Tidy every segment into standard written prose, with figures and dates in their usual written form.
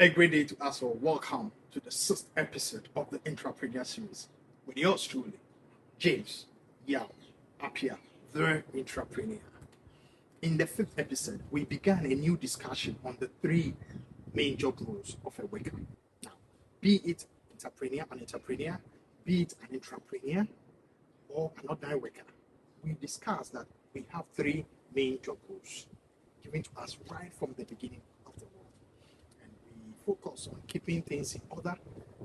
A great day to us all. Welcome to the 6th episode of the Intrapreneur Series with yours truly, James Yao Apia, the Intrapreneur. In the 5th episode, we began a new discussion on the 3 main job roles of a worker. Now, be it entrepreneur, an entrepreneur, be it an intrapreneur, or an ordinary worker, we discussed that we have 3 main job roles given to us right from the beginning of the world. And we focus on keeping things in order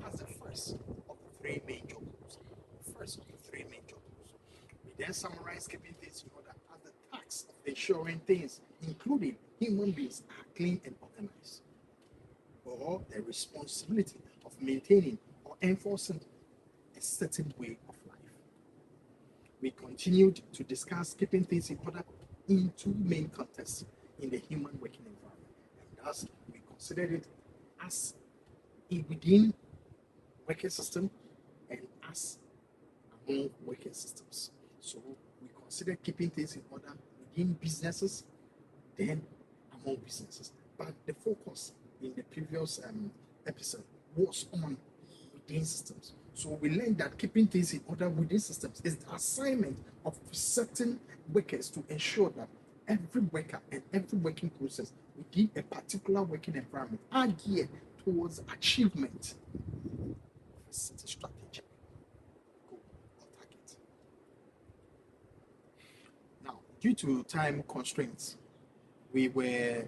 as the first of the 3 main job roles. First of the 3 main job roles. We then summarize keeping things in order as the task of ensuring things, including human beings, are clean and organized, or the responsibility of maintaining or enforcing a certain way of life. We continued to discuss keeping things in order in 2 main contexts in the human working environment, and thus we considered it as within working system and as among working systems. So we consider keeping things in order within businesses, then among businesses. But the focus in the previous episode was on within systems. So we learned that keeping things in order within systems is the assignment of certain workers to ensure that every worker and every working process within a particular working environment are geared towards achievement of a certain strategic goal or target. Now, due to time constraints, we were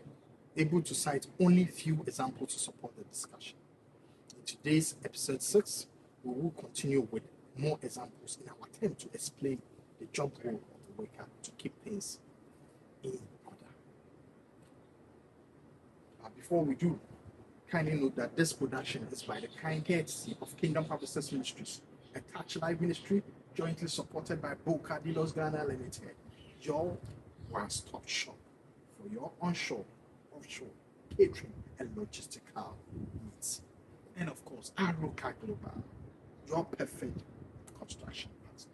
able to cite only few examples to support the discussion. In today's episode 6, we will continue with more examples in our attempt to explain the job role of the worker to keep things in order. Before we do, kindly note that this production is by the kind courtesy of Kingdom Harvesters Ministries, a Touch Life ministry jointly supported by Boca Dealers Ghana Limited, your one-stop shop for your onshore, offshore, catering, and logistical needs. And of course, Aroka Global, your perfect construction partner.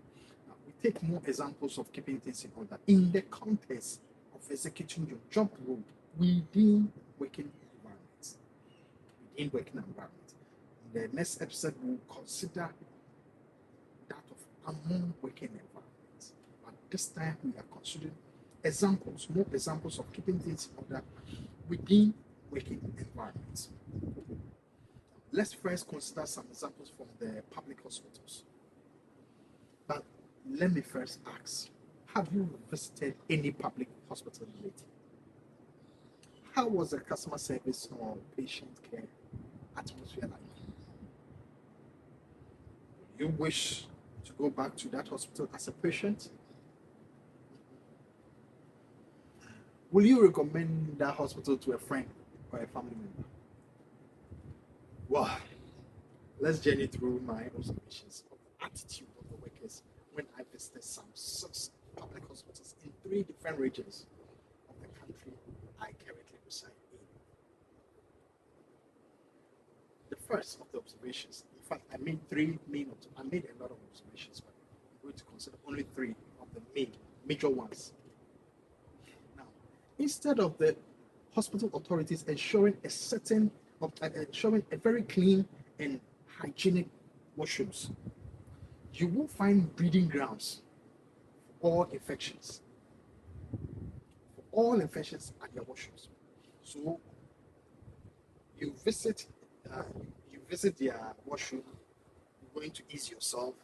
Now, we take more examples of keeping things in order in the context of executing your job role within working environments. In the next episode, we'll consider that of among working environments. But this time, we are considering more examples of keeping things in order within working environments. Let's first consider some examples from the public hospitals. But let me first ask, have you visited any public hospital lately? How was the customer service or patient care atmosphere like? You wish to go back to that hospital as a patient? Will you recommend that hospital to a friend or a family member? Well, let's journey through my observations of the attitude of the workers when I visited some 6 public hospitals in 3 different regions of the country I currently reside in. The first of the observations, in fact, I made a lot of observations, but I'm going to consider only 3 of the major ones. Now, instead of the hospital authorities ensuring a very clean and hygienic washrooms, you will find breeding grounds for all infections. At your washrooms. So you visit their washroom, you're going to ease yourself.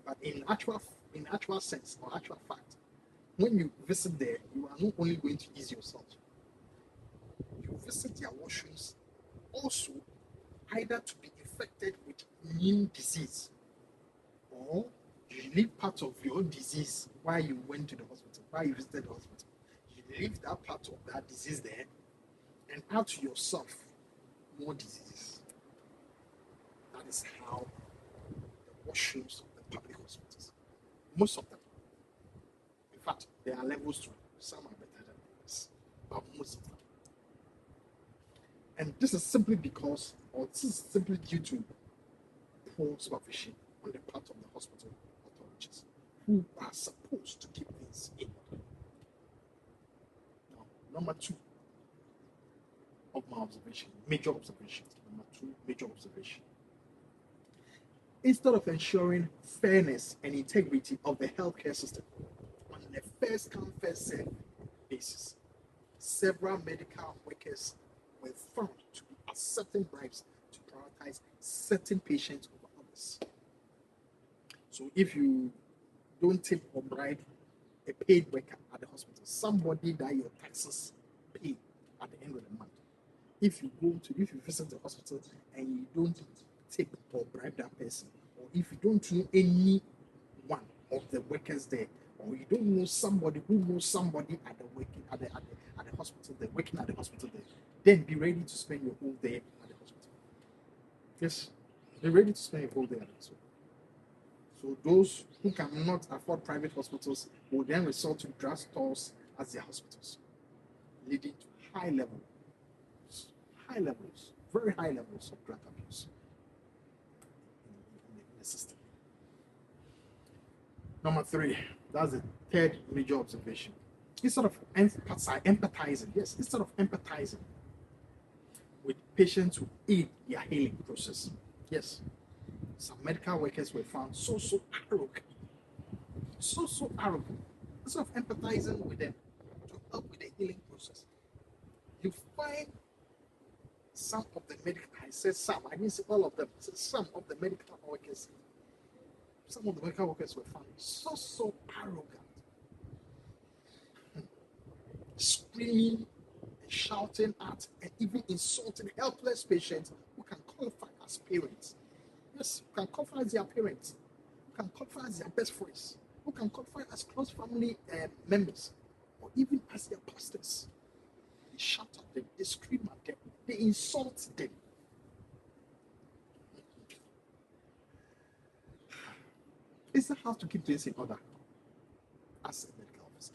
But in actual sense or actual fact, when you visit there, you are not only going to ease yourself, you visit their washrooms also either to be infected with new disease, or you leave part of your disease while you went to the hospital, while you visited the hospital. You leave that part of that disease there and add to yourself more diseases. That is how the washrooms of the public hospitals, most of them, in fact, there are levels to it. Some are better than others, but most of them. And this is simply due to poor supervision on the part of the hospital authorities, who are supposed to keep things in order. Now, number 2, of my observation, major observation. Number 2, major observation. Instead of ensuring fairness and integrity of the healthcare system on a first come, first served basis, several medical workers were found to be accepting bribes to prioritize certain patients over others. So if you don't tip or bribe a paid worker at the hospital, somebody that your taxes pay at the end of the month, if you visit the hospital and you don't tip or bribe that person, or if you don't know any one of the workers there, or you don't know somebody who knows somebody at the hospital there, working at the hospital there, then be ready to spend your whole day at the hospital. Yes, be ready to spend your whole day at the hospital. So those who cannot afford private hospitals will then resort to drugstores as their hospitals, leading to very high levels of drug abuse in the system. Number 3, that's the third major observation. Instead of empathizing with patients who aid their healing process, yes, some medical workers were found so arrogant. Instead of empathizing with them to help with the healing process, you find some of the medical, I said some, I didn't say all of them, I said some of the medical workers were found so arrogant, screaming and shouting at and even insulting helpless patients who can qualify as parents. Yes, who can qualify as their parents, who can qualify as their best friends, who can qualify as close family members, or even as their pastors. They shout at them, they scream at them, they insult them. It's a have to keep things in order as a medical officer.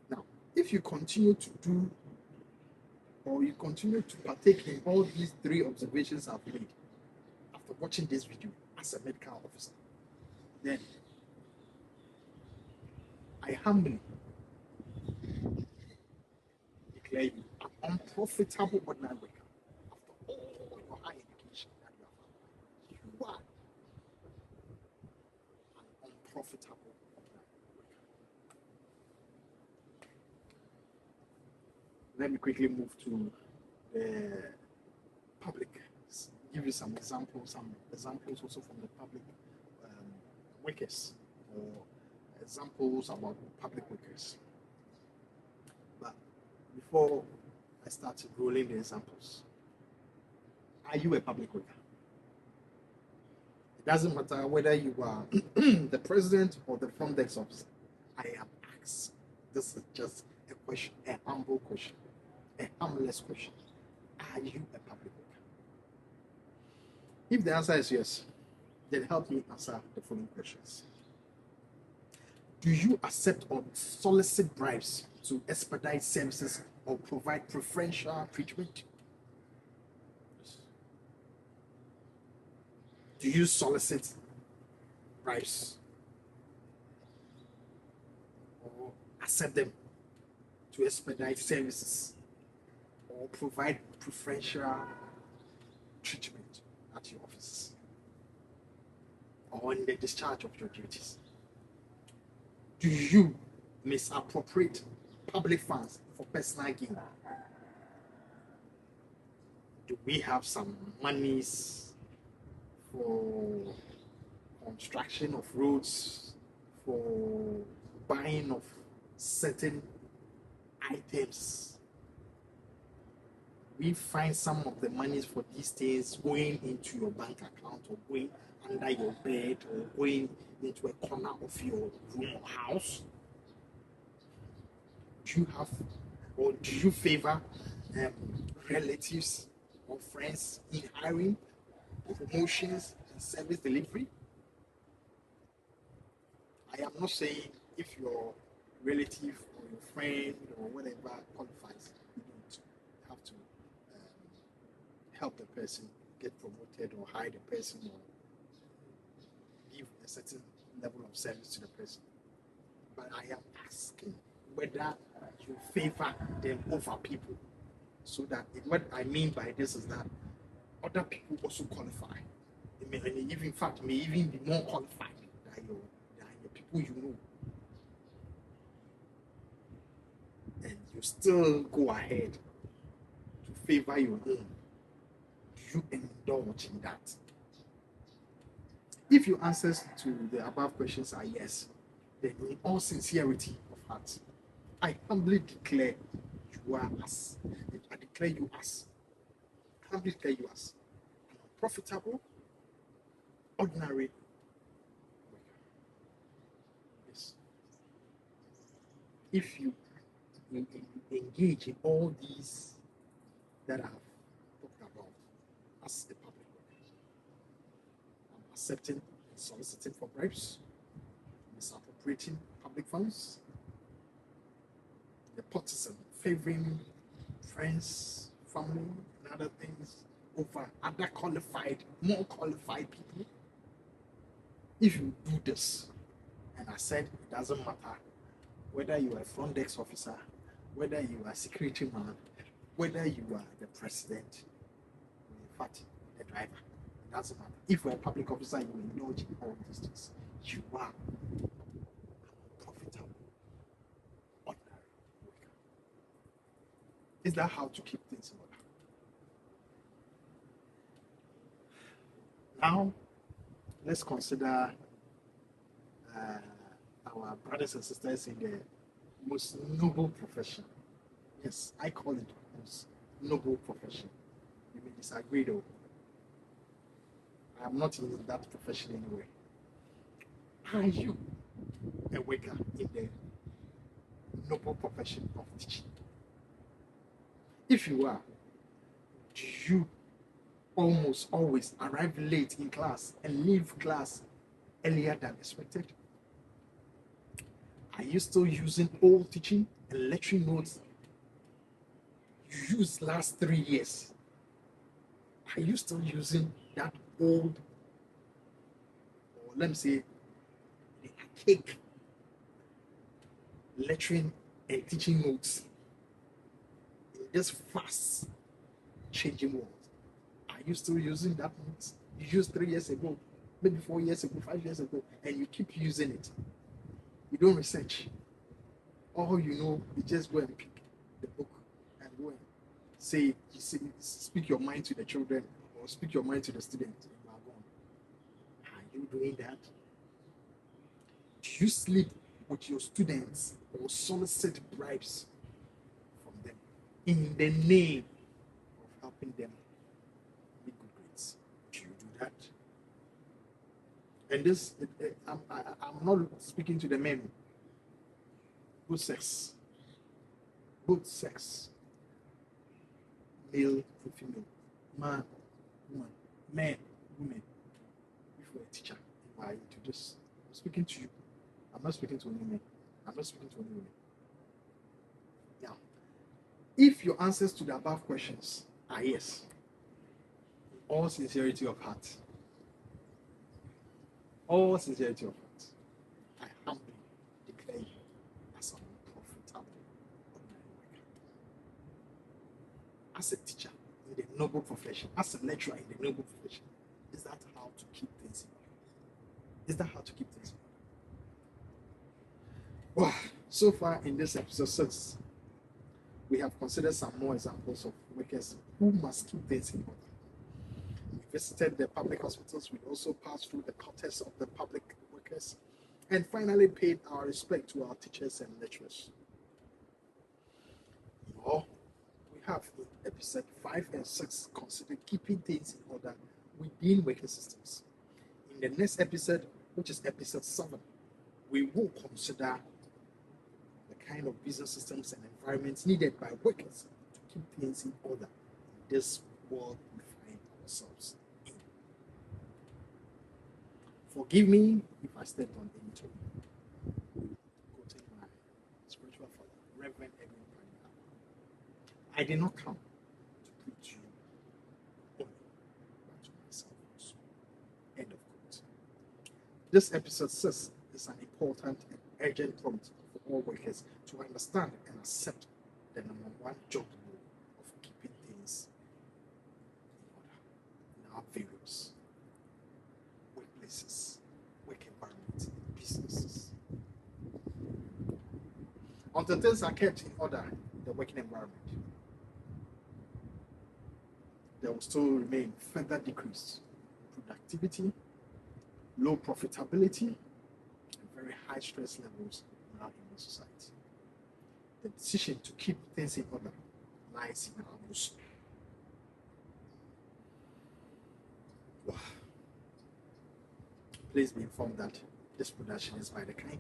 Now, if you continue to do or you continue to partake in all these 3 observations I've made after watching this video as a medical officer, then I humbly declare you an unprofitable ordinary worker after all your high education that you have had. You are an unprofitable ordinary worker. Let me quickly move to the public. Give you some examples also from the public workers, or examples about public workers. But before I start rolling the examples, are you a public worker? It doesn't matter whether you are the president or the front desk officer. I am asked. This is just a question, a humble question, a harmless question. Are you a public worker? If the answer is yes, then help me answer the following questions. Do you accept or solicit bribes to expedite services or provide preferential treatment? Do you solicit bribes or accept them to expedite services or provide preferential treatment at your office or in the discharge of your duties? Do you misappropriate public funds for personal gain? Do we have some monies for construction of roads, for buying of certain items? We find some of the monies for these things going into your bank account, or going under your bed, or going into a corner of your room or house. Do you have, or do you favor relatives or friends in hiring, promotions, and service delivery? I am not saying if your relative or your friend or whatever qualifies, you don't have to help the person get promoted or hire the person or give a certain level of service to the person. But I am asking whether you favor them over people. So that what I mean by this is that other people also qualify. They may, and in fact, may even be more qualified than the people you know. And you still go ahead to favor your own. You indulge in that. If your answers to the above questions are yes, then in all sincerity of heart, I humbly declare you are as, I declare you as, I humbly declare you as an unprofitable, ordinary worker. Yes. If you engage in all these that I have talked about as a public worker, I'm accepting and soliciting for bribes, misappropriating public funds, nepotism, favoring friends, family, and other things over other qualified, more qualified people. If you do this, and I said it doesn't matter whether you are a front desk officer, whether you are a security man, whether you are the president, in fact, the driver, it doesn't matter. If you're a public officer, you indulge in all these things. You are profitable, ordinary worker. Is that how to keep things in order? Now, let's consider our brothers and sisters in the most noble profession. Yes, I call it most noble profession. You may disagree though. I am not in that profession anyway. Are you a worker in the noble profession of teaching? If you are, do you almost always arrive late in class and leave class earlier than expected? Are you still using old teaching and lecturing notes you used last 3 years? Are you still using that old, or let me say, the archaic lecturing and teaching notes in this fast changing world? Are you still using that notes you used 3 years ago, maybe 4 years ago, 5 years ago, and you keep using it? You don't research. All you know, you just go and pick the book and go and say, speak your mind to the children or speak your mind to the students. You are gone. Are you doing that? Do you sleep with your students or solicit bribes from them in the name of helping them make good grades? Do you do that? And this, I'm not speaking to the men. Both sex, male to female, man, woman, men, women. If you're a teacher, you are into this. I'm speaking to you. I'm not speaking to only men. I'm not speaking to only women. Now, if your answers to the above questions are yes, in all sincerity of heart, I humbly declare you as an unprofitable ordinary worker. As a teacher in the noble profession, as a lecturer in the noble profession, is that how to keep things in order? Is that how to keep things in order? Wow. So far in this episode 6, we have considered some more examples of workers who must keep things in order. We visited the public hospitals. We also passed through the quarters of the public workers, and finally paid our respect to our teachers and lecturers. We have in episode 5 and 6 considered keeping things in order within working systems. In the next episode, which is episode 7, we will consider the kind of business systems and environments needed by workers to keep things in order in this world we find ourselves in. Forgive me if I stepped on any toe. Quoting my spiritual father, Reverend Edwin Panya. I did not come to preach you only, but to myself also. End of quote. This episode 6 is an important and urgent prompt for all workers to understand and accept the number one job role of keeping things in order in our various workplaces, work environments, businesses. Until things are kept in order in the working environment, there will still remain further decrease in productivity, low profitability, and very high stress levels in our human society. The decision to keep things in order lies in our most. Wow. Please be informed that this production is by the kind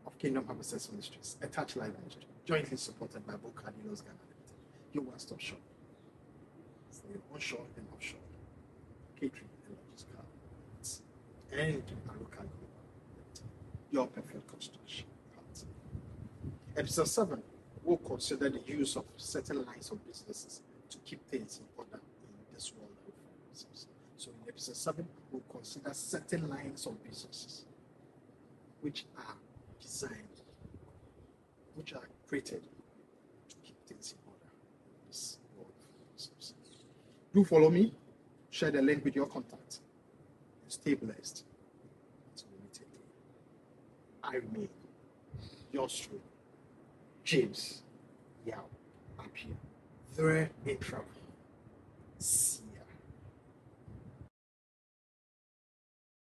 of Kingdom Harvest Ministries, a Touch Life Ministry, jointly supported by both Cardinals Ghana Limited, your one-stop shop for your onshore and offshore catering and logistical needs, and a local government, your perfect construction partner. Episode 7 will consider the use of certain lines of businesses to keep things in order in this world that we find ourselves. So in episode 7, we'll consider certain lines of businesses which are designed, which are created to keep things in order in this world we find ourselves. Do follow me, share the link with your contacts, and stay blessed until we meet again. I remain yours truly, James Yao Apia, the Intrapreneur Series.